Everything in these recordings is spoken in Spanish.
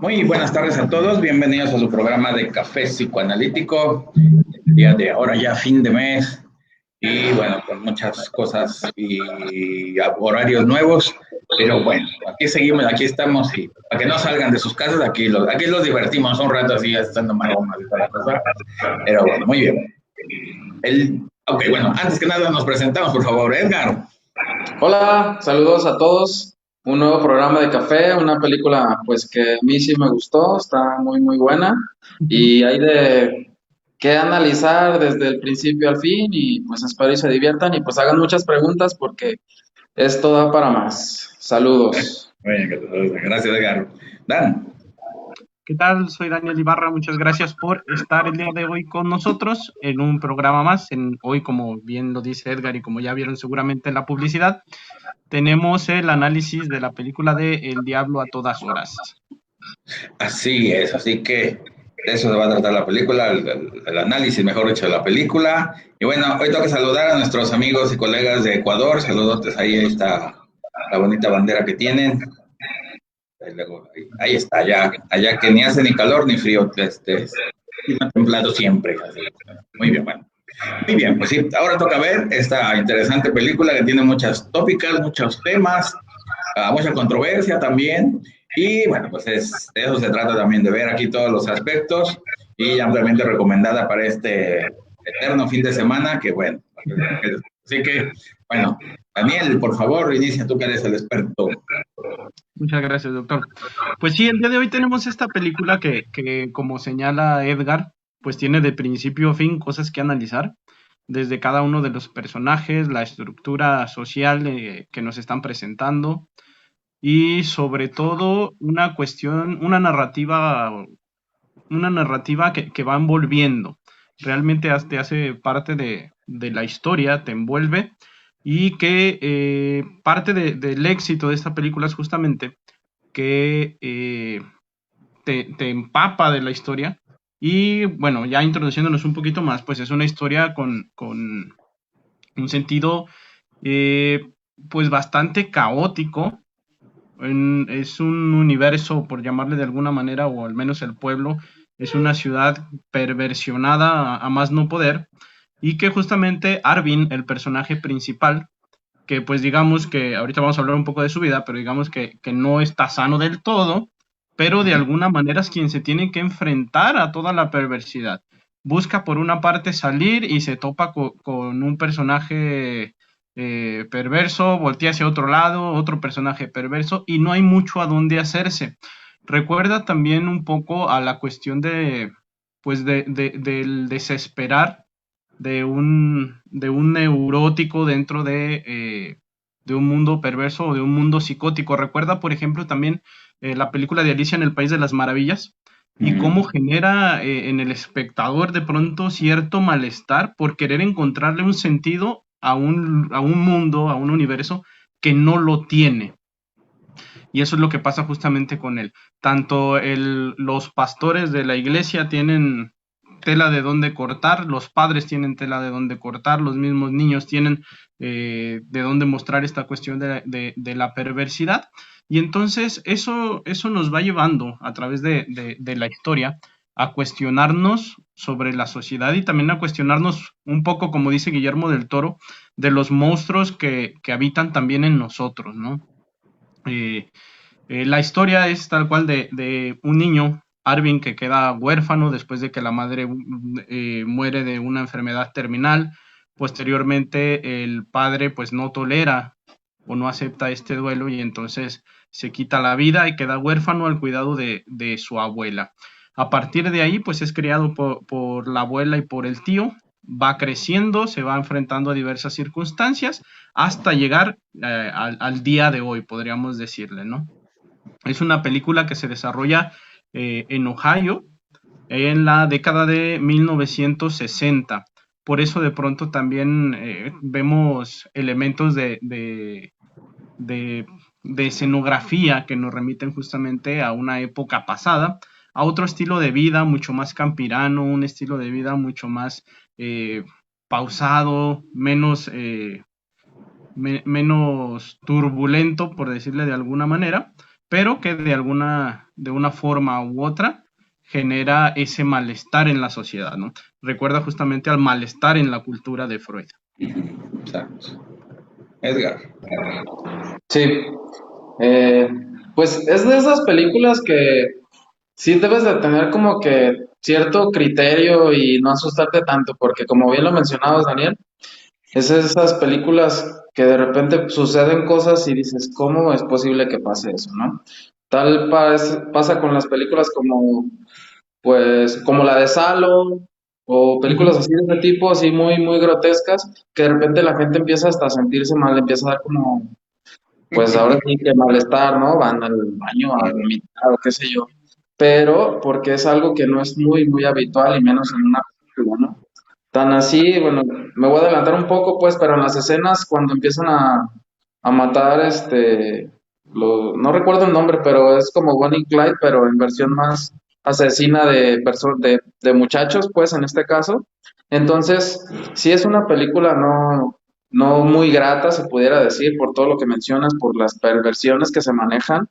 Muy buenas tardes a todos, bienvenidos a su programa de Café Psicoanalítico. El día de ahora ya fin de mes y bueno, con muchas cosas y horarios nuevos, pero bueno, aquí seguimos, aquí estamos y para que no salgan de sus casas, aquí los divertimos un rato así, estando maromas y toda la cosa, pero bueno, muy bien. Ok, bueno, antes que nada nos presentamos, por favor, Edgar. Hola, saludos a todos. Un nuevo programa de café, una película pues que a mí sí me gustó, está muy buena y hay de qué analizar desde el principio al fin y pues espero y se diviertan y pues hagan muchas preguntas porque esto da para más. Saludos. Muy bien, gracias, Edgar. Dan. ¿Qué tal? Soy Daniel Ibarra, muchas gracias por estar el día de hoy con nosotros en un programa más. Hoy, como bien lo dice Edgar y como ya vieron seguramente en la publicidad, tenemos el análisis de la película de El Diablo a todas horas. Así es, así que de eso se va a tratar la película, el análisis, mejor dicho, de la película. Y bueno, hoy tengo que saludar a nuestros amigos y colegas de Ecuador. Saludos, ahí está la bonita bandera que tienen. Ahí está, allá que ni hace ni calor ni frío, clima templado siempre. Así. Muy bien, bueno. Muy bien, pues sí, ahora toca ver esta interesante película que tiene muchas tópicas, muchos temas, mucha controversia también. Y bueno, pues de eso se trata también, de ver aquí todos los aspectos y ampliamente recomendada para este eterno fin de semana, que bueno, así que bueno, Daniel, por favor, inicia tú que eres el experto. Muchas gracias, doctor. Pues sí, el día de hoy tenemos esta película que como señala Edgar, pues tiene de principio a fin cosas que analizar, desde cada uno de los personajes, la estructura social que nos están presentando y sobre todo una narrativa que va envolviendo. Realmente te hace parte de la historia, te envuelve y que parte del éxito de esta película es justamente que te empapa de la historia. Y bueno, ya introduciéndonos un poquito más, pues es una historia con un sentido eh, pues bastante caótico. Es un universo, por llamarle de alguna manera, o al menos el pueblo, es una ciudad perversionada a más no poder, y que justamente Arvin, el personaje principal, que pues digamos que ahorita vamos a hablar un poco de su vida, pero digamos que no está sano del todo, pero de alguna manera es quien se tiene que enfrentar a toda la perversidad. Busca por una parte salir y se topa con un personaje perverso, voltea hacia otro lado, otro personaje perverso, y no hay mucho a dónde hacerse. Recuerda también un poco a la cuestión pues del desesperar de un neurótico dentro de un mundo perverso o de un mundo psicótico. Recuerda, por ejemplo, también la película de Alicia en el País de las Maravillas y cómo genera en el espectador de pronto cierto malestar por querer encontrarle un sentido a un mundo, a un universo que no lo tiene. Y eso es lo que pasa justamente con él. Tanto los pastores de la iglesia tienen tela de dónde cortar, los padres tienen tela de dónde cortar, los mismos niños tienen de dónde mostrar esta cuestión de la perversidad. Y entonces eso nos va llevando a través de la historia a cuestionarnos sobre la sociedad y también a cuestionarnos un poco, como dice Guillermo del Toro, de los monstruos que habitan también en nosotros, ¿no? Eh, la historia es tal cual de un niño, Arvin, que queda huérfano después de que la madre muere de una enfermedad terminal. Posteriormente, el padre pues no tolera o no acepta este duelo y entonces se quita la vida y queda huérfano al cuidado de su abuela. A partir de ahí, pues es criado por la abuela y por el tío, va creciendo, se va enfrentando a diversas circunstancias hasta llegar al día de hoy, podríamos decirle, ¿no? Es una película que se desarrolla en Ohio en la década de 1960. Por eso de pronto también vemos elementos de, de escenografía que nos remiten justamente a una época pasada, a otro estilo de vida mucho más campirano, un estilo de vida mucho más pausado, menos turbulento, por decirle de alguna manera, pero que de una forma u otra genera ese malestar en la sociedad, ¿no? Recuerda justamente al malestar en la cultura de Freud. Exacto. Edgar. Sí, eh, pues es de esas películas que sí debes de tener como que cierto criterio y no asustarte tanto, porque como bien lo mencionabas, Daniel, es esas películas que de repente suceden cosas y dices, ¿cómo es posible que pase eso, no? Pasa con las películas como, pues, como la de Salo, o películas Ujú. así de ese tipo, así muy, muy grotescas, que de repente la gente empieza hasta a sentirse mal, empieza a dar como, pues ahora sí que malestar, ¿no? Van al baño a vomitar o qué sé yo. Pero porque es algo que no es muy, muy habitual y menos en una película, ¿no? Tan así, bueno, me voy a adelantar un poco, pues, pero en las escenas cuando empiezan a matar, no recuerdo el nombre, pero es como Bonnie y Clyde, pero en versión más asesina de muchachos, pues, en este caso. Entonces, sí es una película no muy grata, se pudiera decir, por todo lo que mencionas, por las perversiones que se manejan,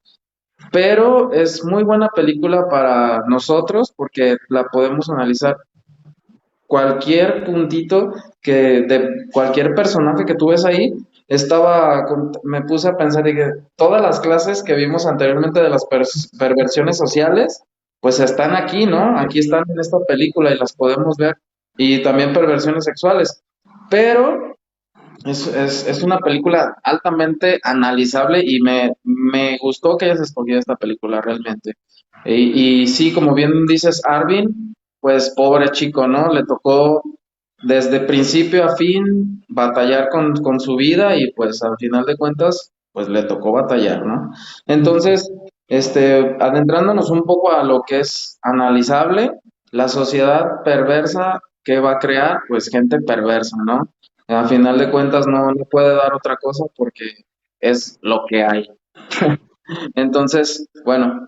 pero es muy buena película para nosotros porque la podemos analizar cualquier puntito que de cualquier personaje que tú ves ahí, me puse a pensar y que todas las clases que vimos anteriormente de las perversiones sociales, pues están aquí, ¿no? Aquí están en esta película y las podemos ver. Y también perversiones sexuales. Pero es una película altamente analizable y me gustó que hayas escogido esta película realmente. Y sí, como bien dices, Arvin, pues pobre chico, ¿no? Le tocó desde principio a fin batallar con su vida y pues al final de cuentas, pues le tocó batallar, ¿no? Entonces, adentrándonos un poco a lo que es analizable, la sociedad perversa que va a crear, pues gente perversa, ¿no? A final de cuentas no puede dar otra cosa porque es lo que hay. Entonces, bueno,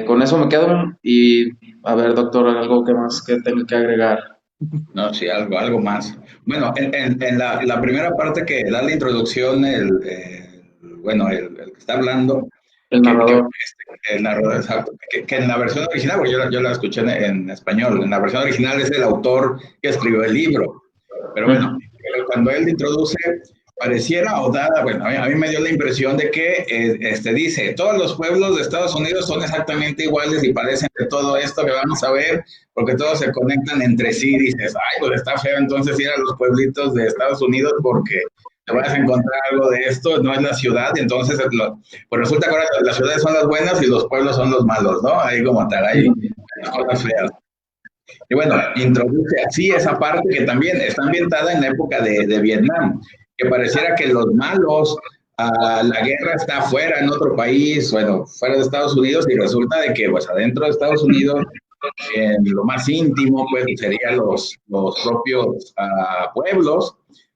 con eso me quedo y a ver, doctor, algo que más que tengo que agregar. No, sí, algo más. Bueno, en la primera parte que da la introducción, bueno, el que está hablando, El narrador. el narrador, exacto, que en la versión original, porque yo la escuché en español, en la versión original es el autor que escribió el libro, pero bueno, Ujú. cuando él introduce, pareciera o dada, bueno, a mí me dio la impresión de que dice, todos los pueblos de Estados Unidos son exactamente iguales y parecen de todo esto que vamos a ver, porque todos se conectan entre sí, dices, ay, pues está feo entonces ir a los pueblitos de Estados Unidos porque te vas a encontrar algo de esto, no es la ciudad, y entonces pues resulta que ahora las ciudades son las buenas y los pueblos son los malos, ¿no? Ahí como tal, hay cosas feas. Y bueno, introduce así esa parte que también está ambientada en la época de Vietnam, que pareciera que los malos, la guerra está fuera en otro país, bueno, fuera de Estados Unidos, y resulta de que pues adentro de Estados Unidos, en lo más íntimo, pues serían los propios pueblos,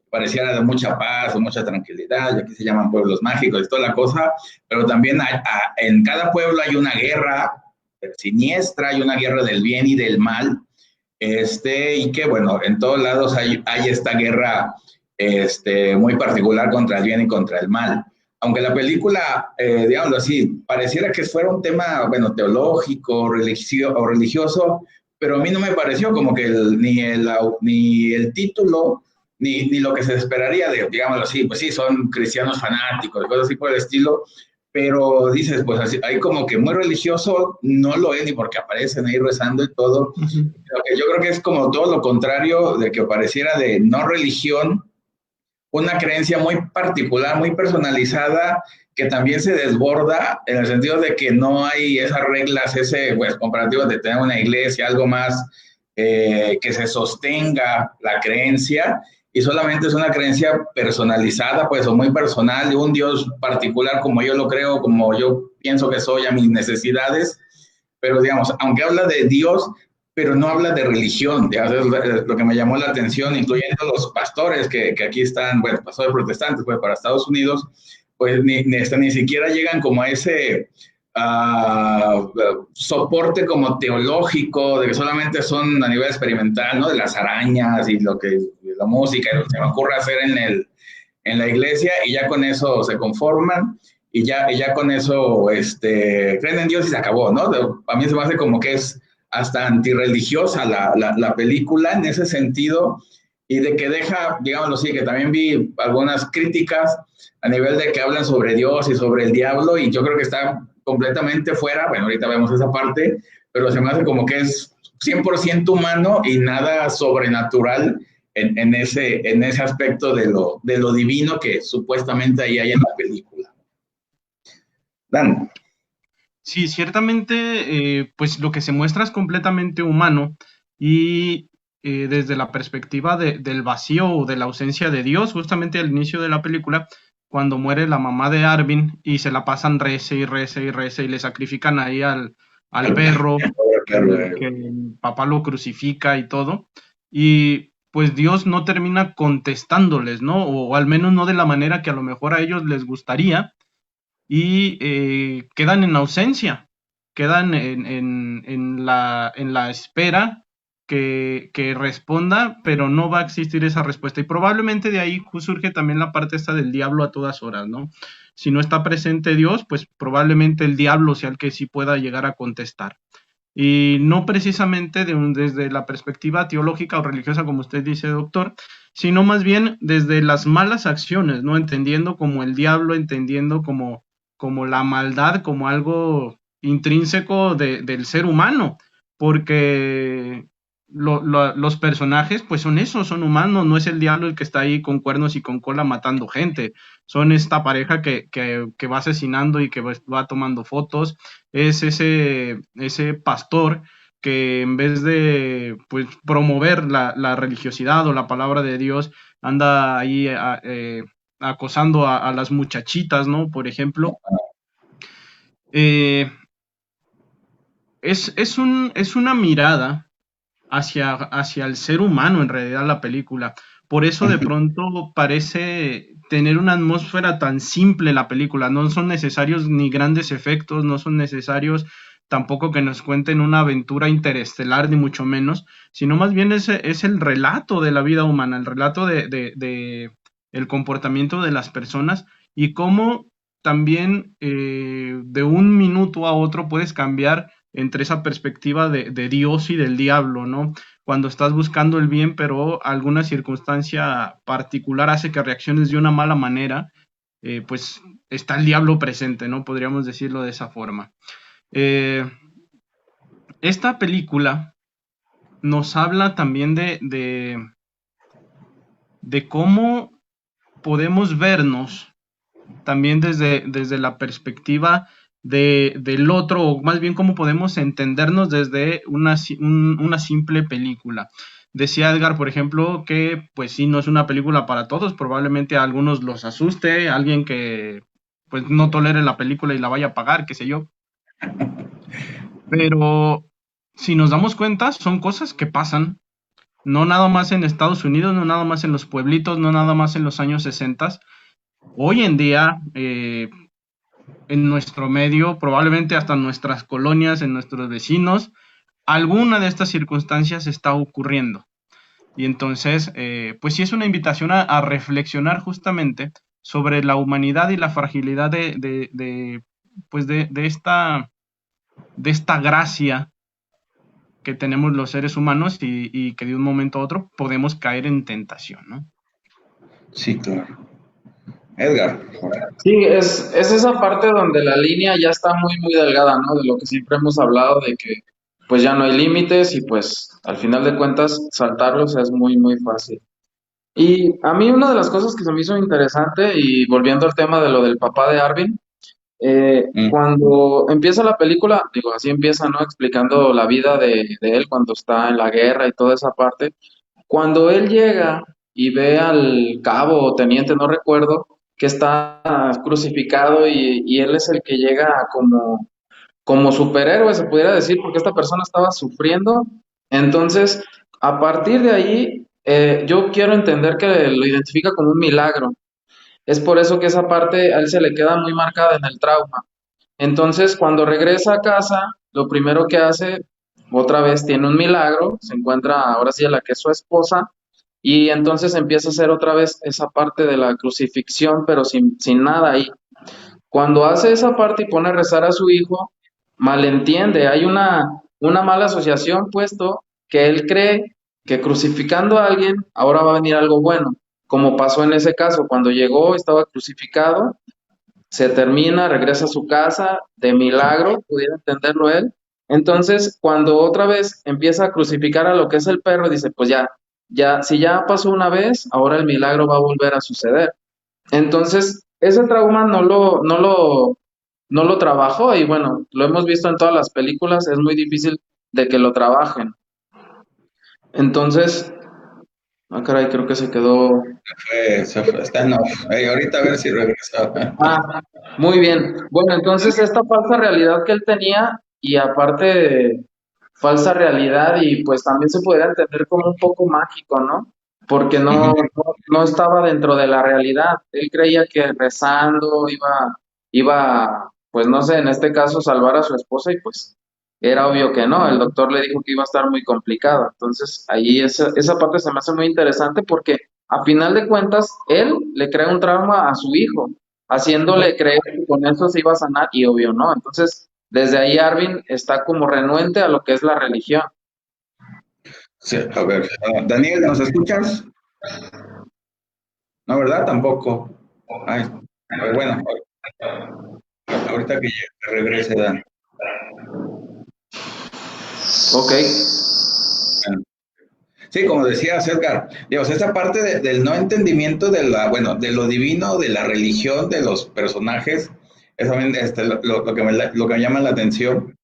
pareciera de mucha paz, de mucha tranquilidad, y aquí se llaman pueblos mágicos y toda la cosa, pero también en cada pueblo hay una guerra siniestra, hay una guerra del bien y del mal, y que bueno, en todos lados hay esta guerra muy particular contra el bien y contra el mal. Aunque la película, digámoslo así, pareciera que fuera un tema, bueno, teológico o religioso, pero a mí no me pareció como que ni el título, ni lo que se esperaría de, digámoslo así, pues sí, son cristianos fanáticos, cosas así por el estilo, pero dices, pues así, hay como que muy religioso, no lo es ni porque aparecen ahí rezando y todo. Ujú. Yo creo que es como todo lo contrario de que pareciera de no religión, una creencia muy particular, muy personalizada, que también se desborda en el sentido de que no hay esas reglas, ese pues, comparativo de tener una iglesia, algo más que se sostenga la creencia, y solamente es una creencia personalizada, pues, o muy personal, de un Dios particular como yo lo creo, como yo pienso que soy a mis necesidades, pero digamos, aunque habla de Dios, pero no habla de religión, ya, es lo que me llamó la atención, incluyendo los pastores que aquí están, bueno, pastores protestantes, pues para Estados Unidos, pues ni siquiera llegan como a ese soporte como teológico, de que solamente son a nivel experimental, ¿no? De las arañas y la música, y lo que se me ocurre hacer en la iglesia, y ya con eso se conforman. y ya con eso creen en Dios y se acabó, ¿no? A mí se me hace como que es hasta antirreligiosa la película en ese sentido, y de que deja, digámoslo así, que también vi algunas críticas a nivel de que hablan sobre Dios y sobre el diablo, y yo creo que está completamente fuera, bueno, ahorita vemos esa parte, pero se me hace como que es 100% humano y nada sobrenatural en ese aspecto de lo divino que supuestamente ahí hay en la película. Dan. Sí, ciertamente, pues lo que se muestra es completamente humano y desde la perspectiva del vacío o de la ausencia de Dios, justamente al inicio de la película, cuando muere la mamá de Arvin y se la pasan rece y rece y rece y le sacrifican ahí al perro, que el papá lo crucifica y todo, y pues Dios no termina contestándoles, ¿no? O al menos no de la manera que a lo mejor a ellos les gustaría y quedan en ausencia, quedan en la espera que responda, pero no va a existir esa respuesta. Y probablemente de ahí surge también la parte esta del diablo a todas horas, ¿no? Si no está presente Dios, pues probablemente el diablo sea el que sí pueda llegar a contestar. Y no precisamente desde la perspectiva teológica o religiosa, como usted dice, doctor, sino más bien desde las malas acciones, ¿no? Entendiendo como el diablo, entendiendo como la maldad, como algo intrínseco del ser humano, porque los personajes pues son eso, son humanos, no es el diablo el que está ahí con cuernos y con cola matando gente, son esta pareja que va asesinando y que va tomando fotos, es ese pastor que en vez de pues promover la religiosidad o la palabra de Dios, anda ahí acosando a las muchachitas, ¿no? Por ejemplo. Eh, es una mirada hacia el ser humano, en realidad, la película. Por eso de pronto parece tener una atmósfera tan simple la película. No son necesarios ni grandes efectos, no son necesarios tampoco que nos cuenten una aventura interestelar, ni mucho menos, sino más bien es el relato de la vida humana, el relato de el comportamiento de las personas y cómo también de un minuto a otro puedes cambiar entre esa perspectiva de Dios y del diablo, ¿no? Cuando estás buscando el bien, pero alguna circunstancia particular hace que reacciones de una mala manera, pues está el diablo presente, ¿no? Podríamos decirlo de esa forma. Esta película nos habla también de cómo podemos vernos también desde la perspectiva del otro, o más bien cómo podemos entendernos desde una simple película. Decía Edgar, por ejemplo, que pues sí, no es una película para todos, probablemente a algunos los asuste, alguien que pues no tolere la película y la vaya a pagar, qué sé yo. Pero si nos damos cuenta, son cosas que pasan, no nada más en Estados Unidos, no nada más en los pueblitos, no nada más en los años 60. Hoy en día, en nuestro medio, probablemente hasta en nuestras colonias, en nuestros vecinos, alguna de estas circunstancias está ocurriendo. Y entonces, pues sí es una invitación a reflexionar justamente sobre la humanidad y la fragilidad pues de esta gracia que tenemos los seres humanos y que de un momento a otro podemos caer en tentación, ¿no? Sí, claro. Edgar. Sí, es esa parte donde la línea ya está muy, muy delgada, ¿no? De lo que siempre hemos hablado, de que pues ya no hay límites y pues al final de cuentas saltarlos es muy, muy fácil. Y a mí una de las cosas que se me hizo interesante, y volviendo al tema de lo del papá de Arvin, cuando empieza la película, digo, así empieza, ¿no? Explicando la vida de él cuando está en la guerra y toda esa parte. Cuando él llega y ve al cabo o teniente, no recuerdo, que está crucificado y él es el que llega como superhéroe, se pudiera decir, porque esta persona estaba sufriendo. Entonces, a partir de ahí, yo quiero entender que lo identifica como un milagro. Es por eso que esa parte a él se le queda muy marcada en el trauma. Entonces, cuando regresa a casa, lo primero que hace, otra vez tiene un milagro, se encuentra ahora sí a la que es su esposa, y entonces empieza a hacer otra vez esa parte de la crucifixión, pero sin nada ahí. Cuando hace esa parte y pone a rezar a su hijo, malentiende, hay una mala asociación puesto que él cree que crucificando a alguien ahora va a venir algo bueno, como pasó en ese caso, cuando llegó estaba crucificado, se termina, regresa a su casa, de milagro, pudiera entenderlo él. Entonces, cuando otra vez empieza a crucificar a lo que es el perro, dice, pues ya, si ya pasó una vez, ahora el milagro va a volver a suceder. Entonces, ese trauma no lo trabajó y bueno, lo hemos visto en todas las películas, es muy difícil de que lo trabajen. Entonces, caray, creo que se quedó. Está en off. Ahorita a ver si regresa. Ah, muy bien. Bueno, entonces esta falsa realidad que él tenía y aparte falsa realidad y pues también se podría entender como un poco mágico, ¿no? Porque no estaba dentro de la realidad. Él creía que rezando iba, pues no sé, en este caso salvar a su esposa y pues era obvio que no. El doctor le dijo que iba a estar muy complicado. Entonces ahí esa parte se me hace muy interesante porque a final de cuentas él le crea un trauma a su hijo haciéndole creer que con eso se iba a sanar y obvio no. Entonces, desde ahí Arvin está como renuente a lo que es la religión. Sí, a ver, Daniel, ¿nos escuchas? No, ¿verdad? Tampoco. Ay, a ver, bueno, ahorita que regrese, Dan. Ok, Sí, como decía Edgar, digamos, esa parte del no entendimiento bueno, de lo divino, de la religión, de los personajes, es también lo que me llama la atención.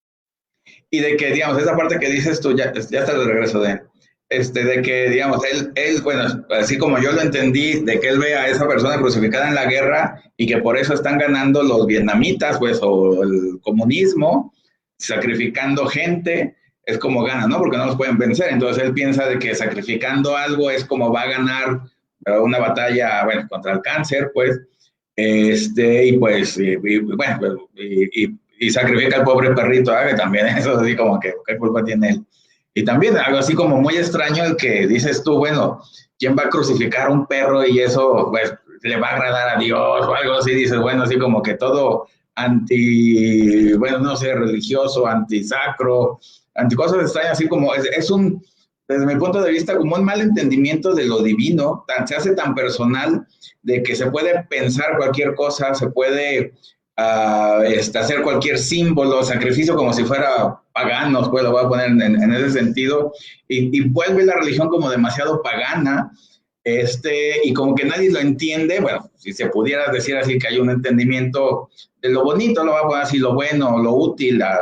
Y de que, digamos, esa parte que dices tú, ya está de regreso de que, digamos, bueno, así como yo lo entendí, de que él ve a esa persona crucificada en la guerra y que por eso están ganando los vietnamitas, pues, o el comunismo, sacrificando gente, es como gana, ¿no? Porque no los pueden vencer. Entonces él piensa de que sacrificando algo es como va a ganar una batalla, bueno, contra el cáncer, pues, y pues, bueno, y sacrifica al pobre perrito, que también eso así como que, ¿qué culpa tiene él? Y también algo así como muy extraño el que dices tú, bueno, ¿quién va a crucificar a un perro y eso, pues, le va a agradar a Dios o algo así? Dices, bueno, así como que todo bueno, no sé, religioso, antisacro, anti cosas extrañas, así como desde mi punto de vista, como un mal entendimiento de lo divino, se hace tan personal de que se puede pensar cualquier cosa, se puede hacer cualquier símbolo, sacrificio como si fuera paganos, pues lo voy a poner en ese sentido, y vuelve la religión como demasiado pagana, y como que nadie lo entiende, bueno, si se pudiera decir así que hay un entendimiento de lo bonito, lo voy a poner así, lo bueno, lo útil a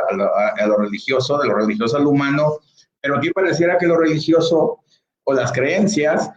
lo religioso, de lo religioso al humano, pero aquí pareciera que lo religioso o las creencias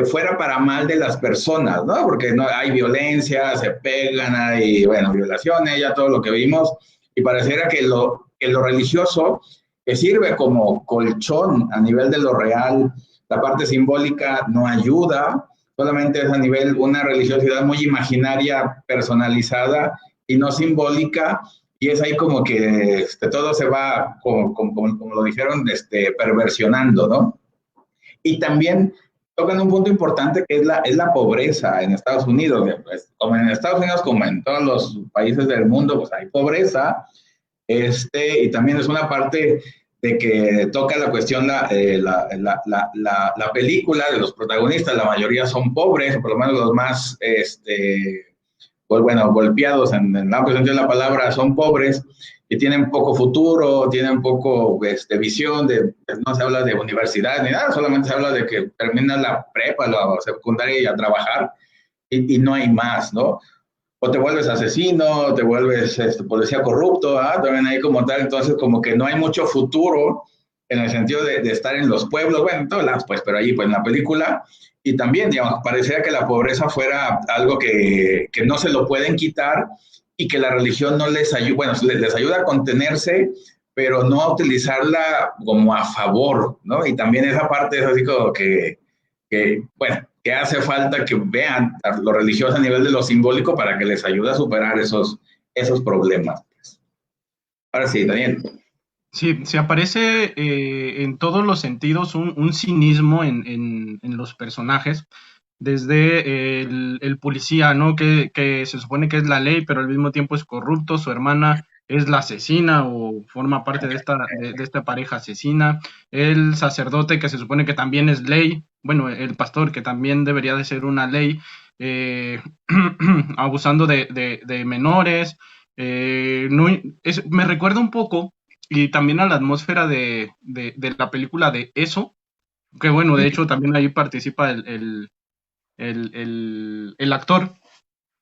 fuera para mal de las personas, ¿no? Porque no hay violencia, se pegan, hay, bueno, violaciones, ya todo lo que vimos, y pareciera que lo religioso, que sirve como colchón a nivel de lo real, la parte simbólica no ayuda, solamente es a nivel una religiosidad muy imaginaria, personalizada y no simbólica, y es ahí como que todo se va, como lo dijeron, perversionando, ¿no? Y también tocan un punto importante que es la pobreza en Estados Unidos. Pues, como en Estados Unidos, como en todos los países del mundo, pues hay pobreza. Y también es una parte de que toca la cuestión, la película de los protagonistas, la mayoría son pobres, o por lo menos los más, pues bueno, golpeados en el amplio sentido de la palabra, son pobres y tienen poco futuro, tienen poco visión, no se habla de universidad ni nada, solamente se habla de que terminan la prepa, la secundaria y a trabajar y no hay más, ¿no? O te vuelves asesino, te vuelves policía corrupto, también hay como tal, entonces como que no hay mucho futuro en el sentido de estar en los pueblos, bueno, en todas las, pues, pero ahí, pues en la película, y también, digamos, pareciera que la pobreza fuera algo que no se lo pueden quitar y que la religión no les ayuda, bueno, les ayuda a contenerse, pero no a utilizarla como a favor, ¿no? Y también esa parte es así como bueno, que hace falta que vean a lo religioso a nivel de lo simbólico para que les ayude a superar esos problemas. Ahora sí, Daniel. Sí, se aparece en todos los sentidos un cinismo en los personajes, desde el policía, ¿no? Que se supone que es la ley, pero al mismo tiempo es corrupto, su hermana es la asesina o forma parte de esta pareja asesina, el sacerdote que se supone que también es ley, bueno, el pastor que también debería de ser una ley, eh, abusando de menores, no, me recuerda un poco y también a la atmósfera de la película de Eso, que bueno, de hecho también ahí participa el actor.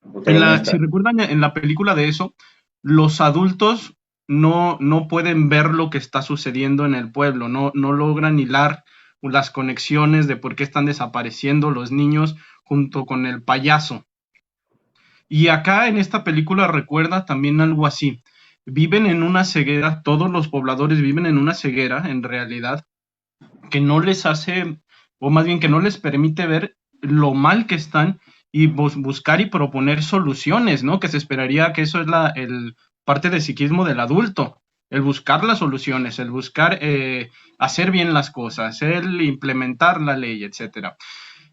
Si Protagonista. recuerdan, en la película de Eso, los adultos no pueden ver lo que está sucediendo en el pueblo, no logran hilar las conexiones de por qué están desapareciendo los niños junto con el payaso. Y acá en esta película recuerda también algo así. Viven en una ceguera, todos los pobladores viven en una ceguera, en realidad, que no les hace, o más bien que no les permite ver lo mal que están y buscar y proponer soluciones, ¿no? Que se esperaría que eso es el parte del psiquismo del adulto, el buscar las soluciones, el buscar hacer bien las cosas, el implementar la ley, etcétera.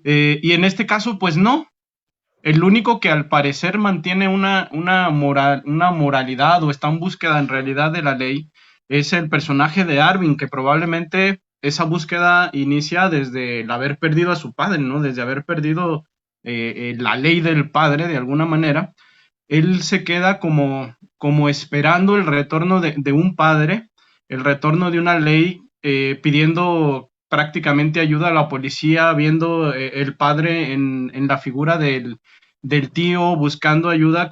Y en este caso, pues no, el único que al parecer mantiene una moralidad o está en búsqueda en realidad de la ley es el personaje de Arvin, que probablemente esa búsqueda inicia desde el haber perdido a su padre, ¿no? Desde haber perdido la ley del padre de alguna manera. Él se queda como esperando el retorno de un padre, el retorno de una ley, pidiendo prácticamente ayuda a la policía, viendo el padre en la figura del tío, buscando ayuda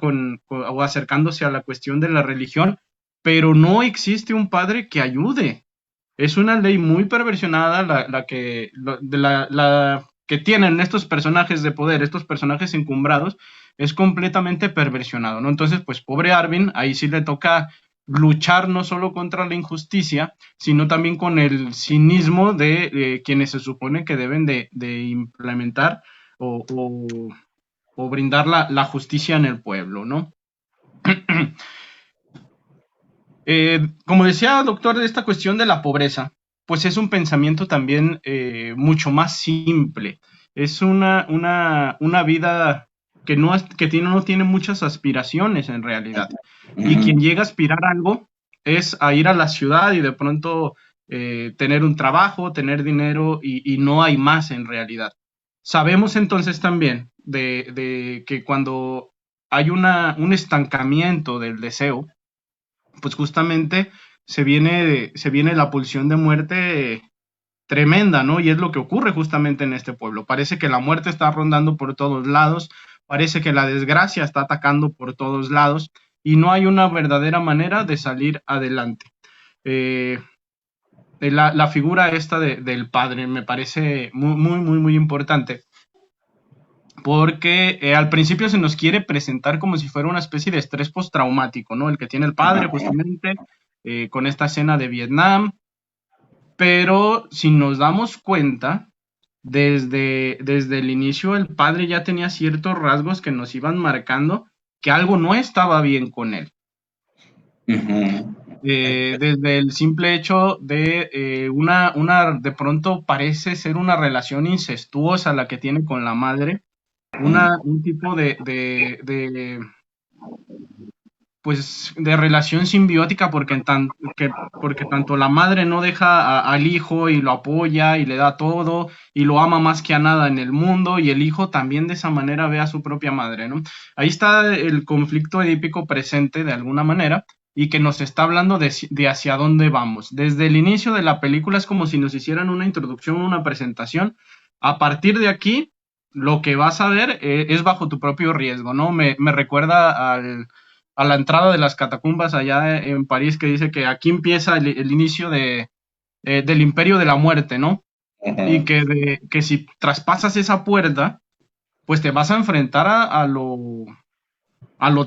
o acercándose a la cuestión de la religión, pero no existe un padre que ayude. Es una ley muy perversionada la que tienen estos personajes de poder, estos personajes encumbrados, es completamente perversionado, ¿no? Entonces, pues pobre Arvin, ahí sí le toca luchar no solo contra la injusticia, sino también con el cinismo de quienes se supone que deben de implementar o brindar la justicia en el pueblo, ¿no? Como decía, doctor, esta cuestión de la pobreza, pues es un pensamiento también mucho más simple. Es una vida que no tiene muchas aspiraciones en realidad. Y quien llega a aspirar a algo es a ir a la ciudad y de pronto tener un trabajo, tener dinero y no hay más en realidad. Sabemos entonces también de que cuando hay un estancamiento del deseo, pues justamente se viene la pulsión de muerte tremenda, ¿no? Y es lo que ocurre justamente en este pueblo. Parece que la muerte está rondando por todos lados, parece que la desgracia está atacando por todos lados y no hay una verdadera manera de salir adelante. Eh, la figura esta del padre me parece muy, muy, muy, muy importante porque al principio se nos quiere presentar como si fuera una especie de estrés postraumático, ¿no? El que tiene el padre justamente con esta escena de Vietnam, pero si nos damos cuenta, desde el inicio el padre ya tenía ciertos rasgos que nos iban marcando que algo no estaba bien con él. Desde el simple hecho de de pronto parece ser una relación incestuosa la que tiene con la madre, un tipo pues de relación simbiótica porque tanto la madre no deja al hijo y lo apoya y le da todo y lo ama más que a nada en el mundo y el hijo también de esa manera ve a su propia madre, ¿no? Ahí está el conflicto edípico presente de alguna manera y que nos está hablando de hacia dónde vamos. Desde el inicio de la película es como si nos hicieran una introducción, una presentación. A partir de aquí, lo que vas a ver es bajo tu propio riesgo, ¿no? Me recuerda a la entrada de las catacumbas allá en París, que dice que aquí empieza el inicio del imperio de la muerte, ¿no? Y que si traspasas esa puerta, pues te vas a enfrentar a lo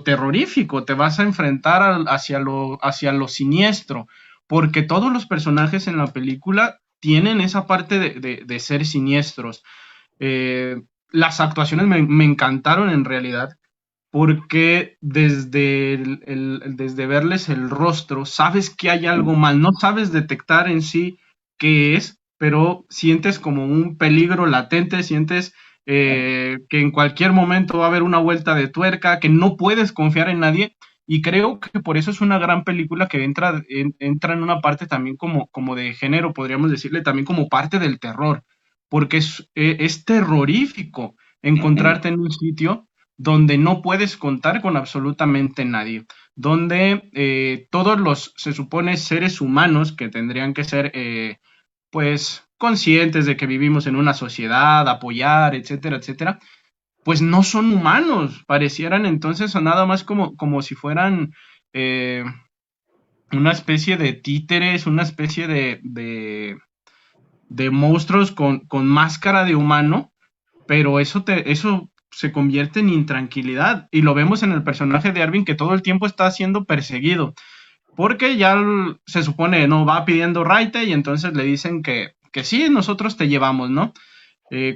terrorífico, te vas a enfrentar hacia lo siniestro, porque todos los personajes en la película tienen esa parte de ser siniestros. Las actuaciones me encantaron en realidad porque desde verles el rostro sabes que hay algo mal, no sabes detectar en sí qué es, pero sientes como un peligro latente, sientes que en cualquier momento va a haber una vuelta de tuerca, que no puedes confiar en nadie. Y creo que por eso es una gran película que entra en una parte también como de género, podríamos decirle, también como parte del terror, porque es terrorífico encontrarte en un sitio donde no puedes contar con absolutamente nadie, donde todos los, se supone, seres humanos que tendrían que ser, pues, conscientes de que vivimos en una sociedad, apoyar, etcétera, etcétera, pues no son humanos, parecieran entonces nada más como si fueran eh, una especie de títeres, una especie de monstruos con máscara de humano, pero eso se convierte en intranquilidad y lo vemos en el personaje de Arvin que todo el tiempo está siendo perseguido, porque ya se supone, no, va pidiendo raite y entonces le dicen que sí, nosotros te llevamos, ¿no?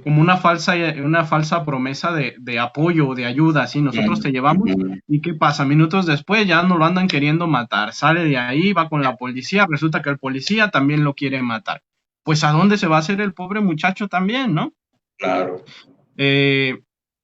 Como una falsa promesa de apoyo, de ayuda, sí, nosotros te llevamos. ¿Y qué pasa? Minutos después ya no lo andan queriendo matar, sale de ahí, va con la policía, resulta que el policía también lo quiere matar. Pues ¿a dónde se va a hacer el pobre muchacho también, no? Claro. Eh,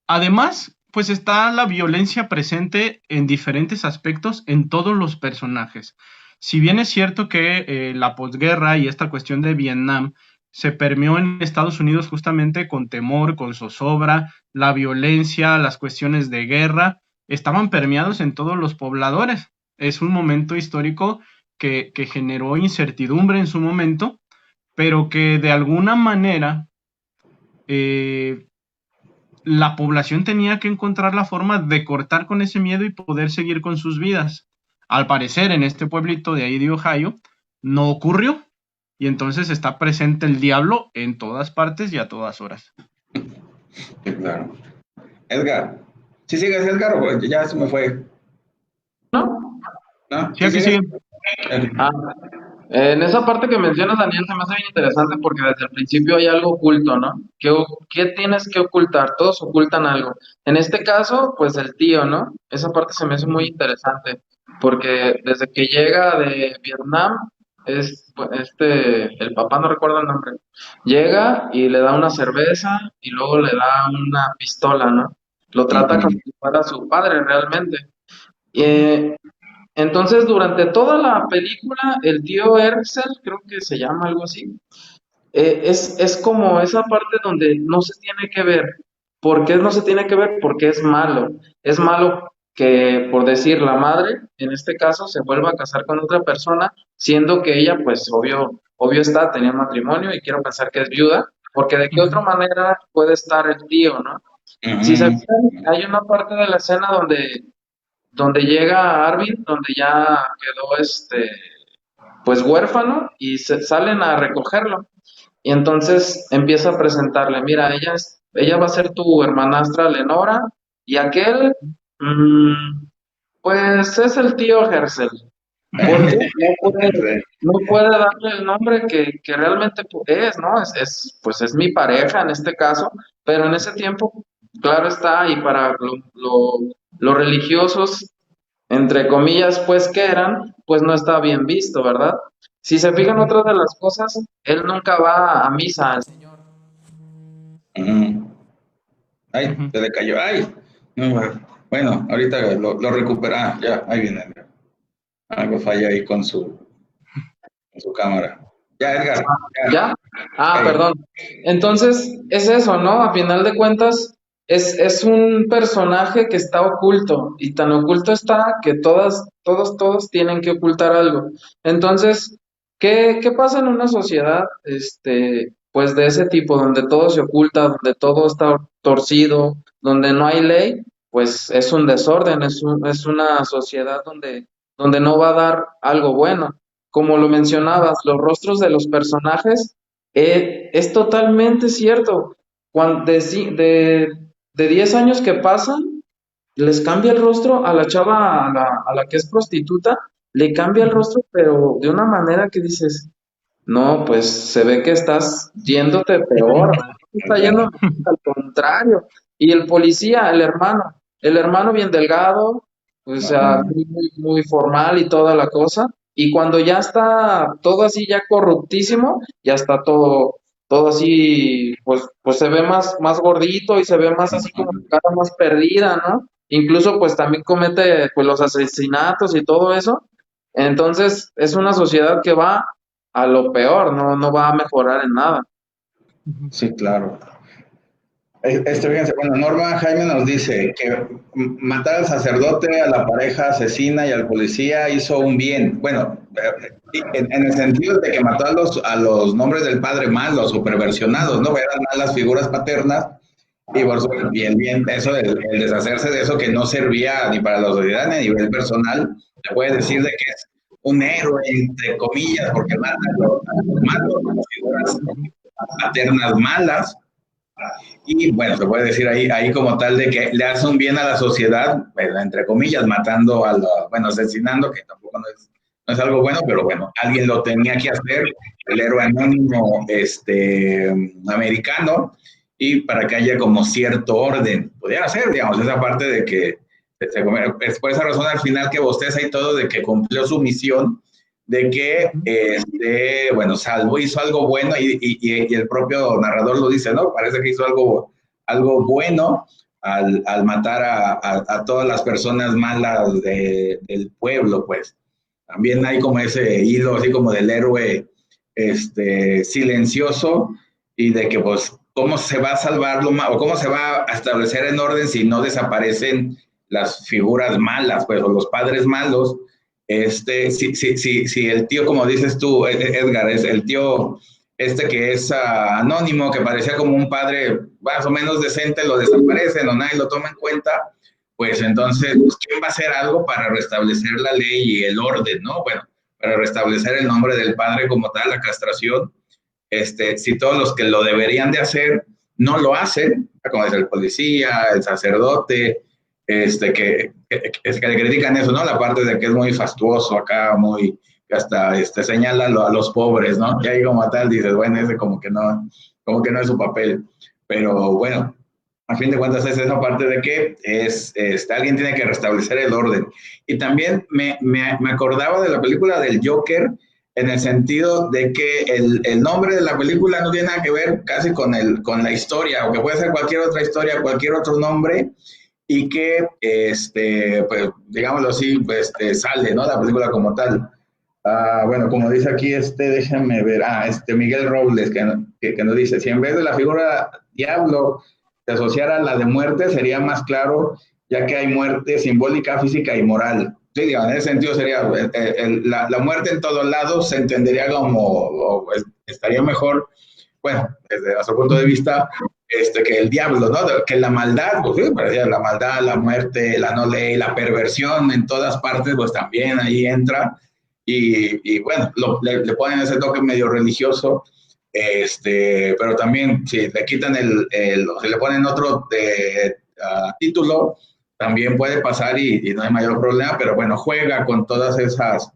Además, pues está la violencia presente en diferentes aspectos en todos los personajes. Si bien es cierto que la posguerra y esta cuestión de Vietnam se permeó en Estados Unidos justamente con temor, con zozobra, la violencia, las cuestiones de guerra, estaban permeados en todos los pobladores. Es un momento histórico que generó incertidumbre en su momento, pero que de alguna manera eh, la población tenía que encontrar la forma de cortar con ese miedo y poder seguir con sus vidas. Al parecer, en este pueblito de ahí de Ohio, no ocurrió. Y entonces está presente el diablo en todas partes y a todas horas. Sí, claro. Edgar. ¿Sí sigues, Edgar? O ya se me fue. ¿No? ¿No? Sí, ¿Sí aquí sigues? sigue. Ah, en esa parte que mencionas, Daniel, se me hace bien interesante porque desde el principio hay algo oculto, ¿no? ¿Qué tienes que ocultar? Todos ocultan algo. En este caso, pues el tío, ¿no? Esa parte se me hace muy interesante porque desde que llega de Vietnam, pues, el papá no recuerdo el nombre, llega y le da una cerveza y luego le da una pistola, ¿no? Lo trata como si fuera su padre realmente. Y, entonces, durante toda la película, el tío Erxel, creo que se llama algo así, es como esa parte donde no se tiene que ver. ¿Por qué no se tiene que ver? Porque es malo. Es malo que, por decir, la madre, en este caso, se vuelva a casar con otra persona, siendo que ella, pues, obvio está, tenía matrimonio y quiero pensar que es viuda, porque de qué otra manera puede estar el tío, ¿no? Si se fijan, hay una parte de la escena donde llega Arvid, donde ya quedó pues huérfano y salen a recogerlo. Y entonces empieza a presentarle, mira, ella va a ser tu hermanastra Lenora y aquel, mm, pues es el tío Hersel. ¿Por qué? No puede darle el nombre que realmente es, ¿no? Pues es mi pareja en este caso, pero en ese tiempo, claro está, y para los religiosos entre comillas, pues que eran, pues no está bien visto, ¿verdad? Si se fijan otras de las cosas, él nunca va a misa. Ay, Ujú. se le cayó. Ay. No, bueno, ahorita lo recupera. Ah, ya, ahí viene. Algo falla ahí con su cámara. Ya, Edgar. Ya. ¿Ya? Ah, Ahí. perdón. Entonces, es eso, ¿no? A final de cuentas, es un personaje que está oculto y tan oculto está que todos tienen que ocultar algo. Entonces, ¿qué pasa en una sociedad, pues de ese tipo, donde todo se oculta, donde todo está torcido, donde no hay ley? Pues es un desorden, es una sociedad donde no va a dar algo bueno. Como lo mencionabas, los rostros de los personajes, es totalmente cierto. De 10 años que pasan, les cambia el rostro a la chava, a la que es prostituta, le cambia el Ujú. rostro, pero de una manera que dices, no, pues se ve que estás yéndote peor, ¿no? Está yendo al contrario. Y el policía, el hermano bien delgado, o sea, Ajá. muy formal y toda la cosa. Y cuando ya está todo así ya corruptísimo, ya está todo todo así, pues se ve más gordito y se ve más así como cara más perdida, ¿no? Incluso pues también comete pues los asesinatos y todo eso. Entonces es una sociedad que va a lo peor, no va a mejorar en nada. Sí, claro. Fíjense, bueno, Norma Jaime nos dice que matar al sacerdote, a la pareja asesina y al policía hizo un bien. Bueno, en el sentido de que mató a los nombres del padre malos o perversionados, ¿no? Eran malas figuras paternas y por supuesto, bien, eso, el deshacerse de eso que no servía ni para la sociedad ni a nivel personal, se puede decir de que es un héroe, entre comillas, porque mata a los malos, a las figuras paternas malas. Y bueno, se puede decir ahí como tal de que le hace un bien a la sociedad, bueno, entre comillas, matando bueno, asesinando, que tampoco no es algo bueno, pero bueno, alguien lo tenía que hacer, el héroe anónimo americano, y para que haya como cierto orden, podría ser, digamos, esa parte de que, es por esa razón al final que bosteza y todo, de que cumplió su misión, de que, bueno, hizo algo bueno y el propio narrador lo dice, ¿no? Parece que hizo algo bueno al matar a todas las personas malas del pueblo, pues. También hay como ese hilo así como del héroe silencioso y de que, pues, cómo se va a salvar o cómo se va a establecer en orden si no desaparecen las figuras malas, pues, o los padres malos. Si el tío, como dices tú, Edgar, es el tío que es anónimo, que parecía como un padre más o menos decente, lo desaparecen o nadie lo toma en cuenta, pues entonces, pues, ¿quién va a hacer algo para restablecer la ley y el orden, no? Bueno, para restablecer el nombre del padre como tal, la castración, si todos los que lo deberían de hacer no lo hacen, como es el policía, el sacerdote, que le critican eso, ¿no? La parte de que es muy fastuoso acá, muy, hasta señala a los pobres, ¿no? Y ahí como tal dices, bueno, ese como que no es su papel. Pero bueno, a fin de cuentas es esa parte de que alguien tiene que restablecer el orden. Y también me acordaba de la película del Joker, en el sentido de que el nombre de la película no tiene nada que ver casi con la historia, o que puede ser cualquier otra historia, cualquier otro nombre, y que, pues, digámoslo así, pues, sale, ¿no? La película como tal. Bueno, como dice aquí, déjenme ver, Miguel Robles, que nos dice, si en vez de la figura diablo se asociara a la de muerte, sería más claro, ya que hay muerte simbólica, física y moral. Sí, digamos, en ese sentido sería, la muerte en todos lados se entendería como, estaría mejor, bueno, desde nuestro punto de vista, que el diablo, ¿no? Que la maldad, pues sí, parecía la maldad, la muerte, la no ley, la perversión en todas partes, pues también ahí entra. Y bueno, le ponen ese toque medio religioso, pero también si le quitan si le ponen otro título, también puede pasar y no hay mayor problema, pero bueno, juega con todas esas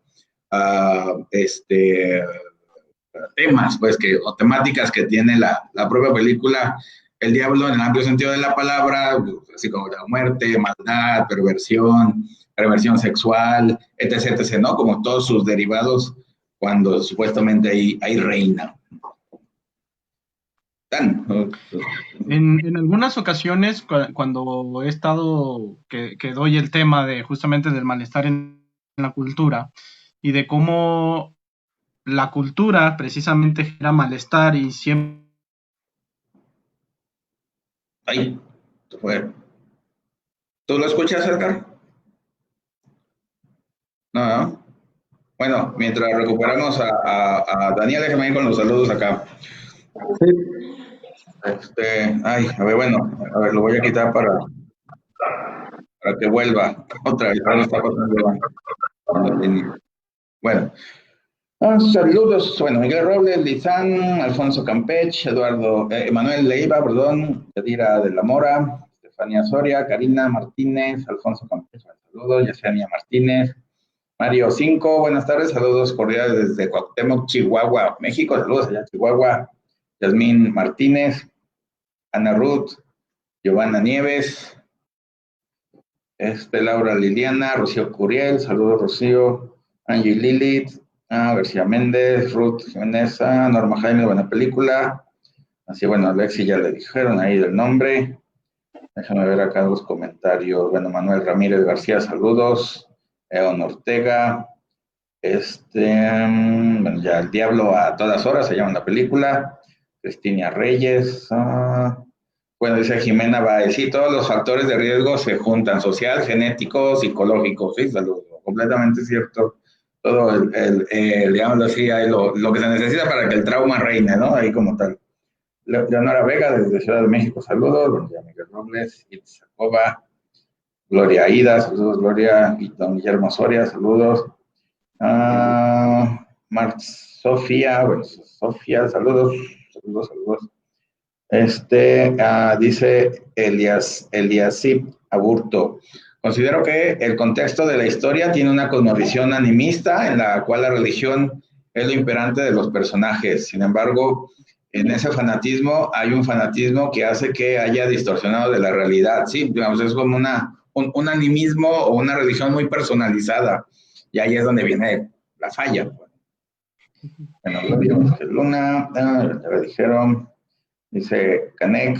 temas, pues, o temáticas que tiene la propia película, el diablo en el amplio sentido de la palabra, así como la muerte, maldad, perversión sexual, etc., etc., ¿no? Como todos sus derivados cuando supuestamente hay reina. En algunas ocasiones, cuando he estado, que doy el tema de justamente del malestar en la cultura y de cómo la cultura precisamente genera malestar y siempre... Ahí, fue. ¿Tú lo escuchas, Edgar? No. Bueno, mientras recuperamos a Daniel, déjame ir con los saludos acá. A ver, bueno, a ver, lo voy a quitar para que vuelva otra vez. Ahora está pasando. Bueno, saludos. Bueno, Miguel Robles, Lizán, Alfonso Campech, Emanuel Leiva, perdón, Yadira de la Mora, Estefanía Soria, Karina Martínez, Alfonso Campech, saludos, Yesenia Martínez, Mario 5, buenas tardes, saludos cordiales desde Cuauhtémoc, Chihuahua, México, saludos allá Chihuahua, Yasmín Martínez, Ana Ruth, Giovanna Nieves, Laura Liliana, Rocío Curiel, saludos Rocío, Angie Lilith, García Méndez, Ruth Jiménez, Norma Jaime, buena película, Así, bueno, Alexi ya le dijeron ahí del nombre. Déjame ver acá los comentarios. Bueno, Manuel Ramírez García, saludos. Eon Ortega. Bueno, ya El Diablo a todas horas se llama la película. Cristina Reyes. Bueno, dice Jimena Baez, sí, todos los factores de riesgo se juntan, social, genético, psicológico, sí, saludos, completamente cierto. Todo digamos así, hay lo que se necesita para que el trauma reine, ¿no? Ahí como tal. Leonora Vega, desde Ciudad de México, saludos. Don Miguel Robles, Itzacoba, Gloria Aida, saludos, Gloria. Y don Guillermo Soria, saludos. Sofía, bueno, Sofía, saludos, saludos. Dice Eliasip Aburto. Considero que el contexto de la historia tiene una cosmovisión animista en la cual la religión es lo imperante de los personajes. Sin embargo, en ese fanatismo hay un fanatismo que hace que haya distorsionado de la realidad. Sí, digamos, es como un animismo o una religión muy personalizada. Y ahí es donde viene la falla. Bueno, Luna, ya le dijeron. Dice Canek,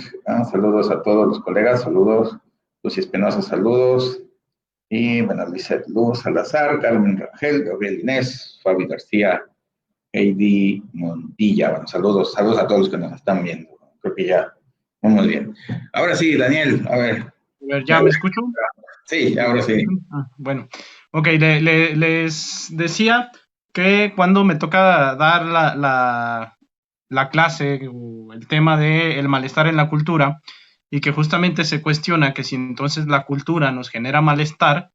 saludos a todos los colegas, saludos. Lucy Espinosa, saludos. Y bueno, Lizeth Luz Salazar, Carmen Rangel, Gabriel Inés, Fabi García, Heidi Montilla. Bueno, saludos a todos los que nos están viendo. Creo que ya vamos bien. Ahora sí, Daniel, a ver. ¿Ya me escucho? Sí, ahora sí. Bueno, ok, les decía que cuando me toca dar la clase o el tema del malestar en la cultura y que justamente se cuestiona que si entonces la cultura nos genera malestar,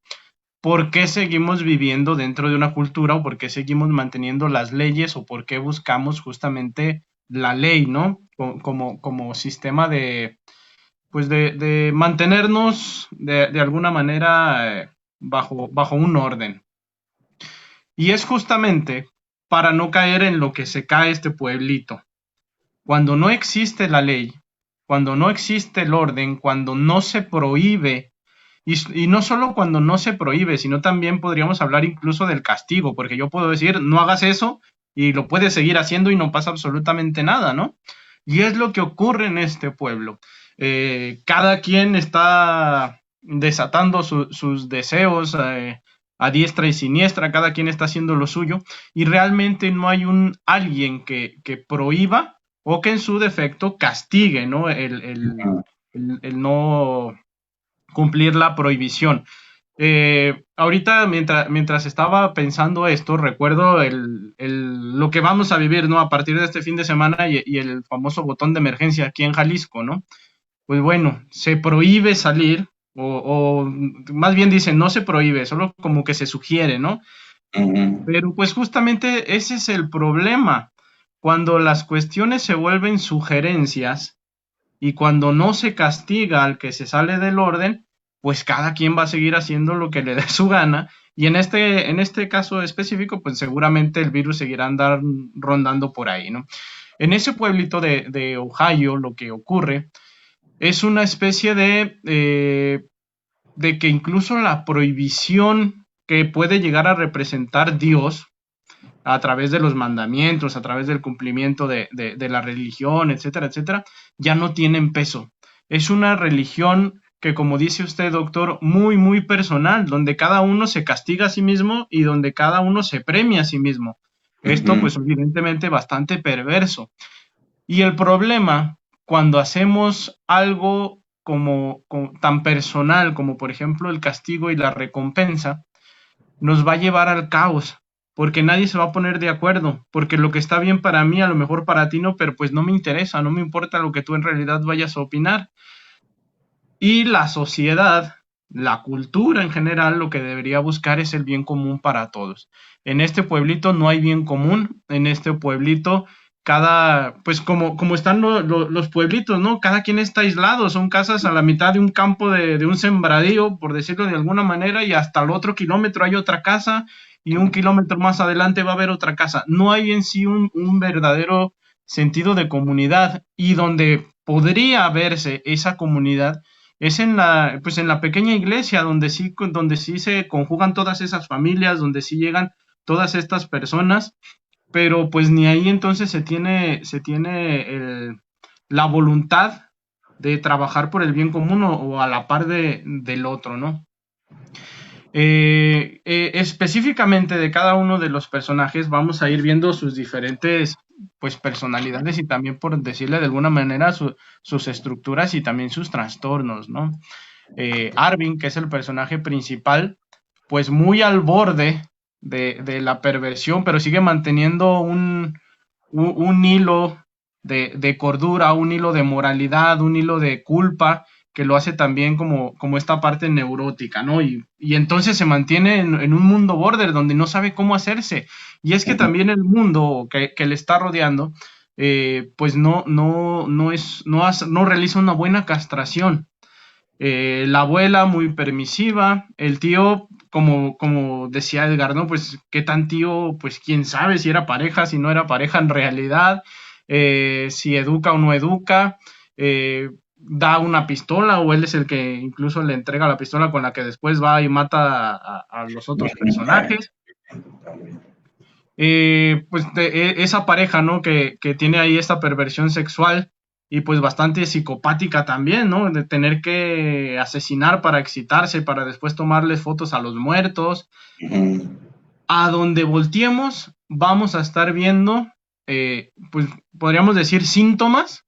¿por qué seguimos viviendo dentro de una cultura o por qué seguimos manteniendo las leyes o por qué buscamos justamente la ley, ¿no? Como sistema pues de mantenernos de alguna manera bajo un orden. Y es justamente para no caer en lo que se cae este pueblito. Cuando no existe la ley, cuando no existe el orden, cuando no se prohíbe, y no solo cuando no se prohíbe, sino también podríamos hablar incluso del castigo, porque yo puedo decir, no hagas eso, y lo puedes seguir haciendo y no pasa absolutamente nada, ¿no? Y es lo que ocurre en este pueblo. Cada quien está desatando sus deseos a diestra y siniestra, cada quien está haciendo lo suyo, y realmente no hay alguien que prohíba o que en su defecto castigue, ¿no? El no cumplir la prohibición. Ahorita, mientras estaba pensando esto, recuerdo lo que vamos a vivir, ¿no? A partir de este fin de semana y el famoso botón de emergencia aquí en Jalisco, ¿no? Pues bueno, se prohíbe salir, o más bien dicen, no se prohíbe, solo como que se sugiere, ¿no? Pero pues justamente ese es el problema. Cuando las cuestiones se vuelven sugerencias y cuando no se castiga al que se sale del orden, pues cada quien va a seguir haciendo lo que le dé su gana. Y en este caso específico, pues seguramente el virus seguirá andar rondando por ahí, ¿no? En ese pueblito de Ohio, lo que ocurre es una especie de que incluso la prohibición que puede llegar a representar Dios a través de los mandamientos, a través del cumplimiento de la religión, etcétera, etcétera, ya no tienen peso. Es una religión que, como dice usted, doctor, muy, muy personal, donde cada uno se castiga a sí mismo y donde cada uno se premia a sí mismo. Esto, pues, evidentemente, bastante perverso. Y el problema, cuando hacemos algo como tan personal como, por ejemplo, el castigo y la recompensa, nos va a llevar al caos, porque nadie se va a poner de acuerdo, porque lo que está bien para mí, a lo mejor para ti no, pero pues no me interesa, no me importa lo que tú en realidad vayas a opinar. Y la sociedad, la cultura en general, lo que debería buscar es el bien común para todos. En este pueblito no hay bien común, en este pueblito pues como están los pueblitos, ¿no? Cada quien está aislado, son casas a la mitad de un campo de un sembradío, por decirlo de alguna manera, y hasta el otro kilómetro hay otra casa, y un kilómetro más adelante va a haber otra casa. No hay en sí un verdadero sentido de comunidad, y donde podría verse esa comunidad es en la pequeña iglesia donde sí se conjugan todas esas familias, donde sí llegan todas estas personas, pero pues ni ahí entonces se tiene la voluntad de trabajar por el bien común o a la par del otro, ¿no? Específicamente de cada uno de los personajes vamos a ir viendo sus diferentes pues personalidades y también, por decirle de alguna manera, sus estructuras y también sus trastornos, ¿no? Arvin, que es el personaje principal, pues muy al borde de la perversión, pero sigue manteniendo un hilo de cordura, un hilo de moralidad, un hilo de culpa, que lo hace también como esta parte neurótica, ¿no? Y entonces se mantiene en un mundo border donde no sabe cómo hacerse. Y es que también el mundo que le está rodeando, pues no realiza una buena castración. La abuela muy permisiva, el tío, como decía Edgar, ¿no? Pues qué tan tío, pues quién sabe si era pareja, si no era pareja en realidad, si educa o no educa, da una pistola o él es el que incluso le entrega la pistola con la que después va y mata a los otros personajes. Pues esa pareja, ¿no? Que tiene ahí esta perversión sexual y pues bastante psicopática también, ¿no? De tener que asesinar para excitarse, para después tomarles fotos a los muertos. A donde volteemos, vamos a estar viendo, pues podríamos decir síntomas,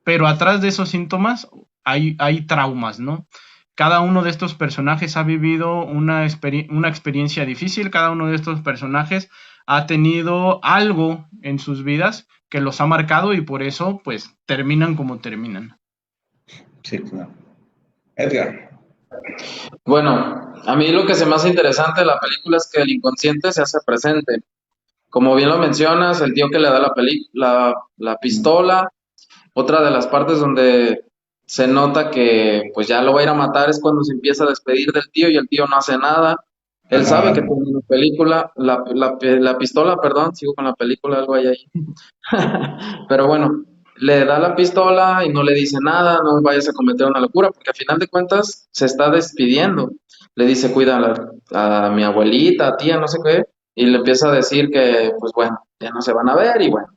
pero atrás de esos síntomas hay traumas, ¿no? Cada uno de estos personajes ha vivido una experiencia difícil, cada uno de estos personajes ha tenido algo en sus vidas que los ha marcado y por eso, pues, terminan como terminan. Sí, claro. Edgar. Bueno, a mí lo que se me hace interesante de la película es que el inconsciente se hace presente. Como bien lo mencionas, el tío que le da la pistola, otra de las partes donde se nota que pues ya lo va a ir a matar es cuando se empieza a despedir del tío y el tío no hace nada. Él sabe que tiene una película, la pistola, perdón, sigo con la película, algo hay ahí. Pero bueno, le da la pistola y no le dice nada, no vayas a cometer una locura, porque al final de cuentas se está despidiendo. Le dice, cuida a mi abuelita, tía, no sé qué, y le empieza a decir que, pues bueno, ya no se van a ver y bueno.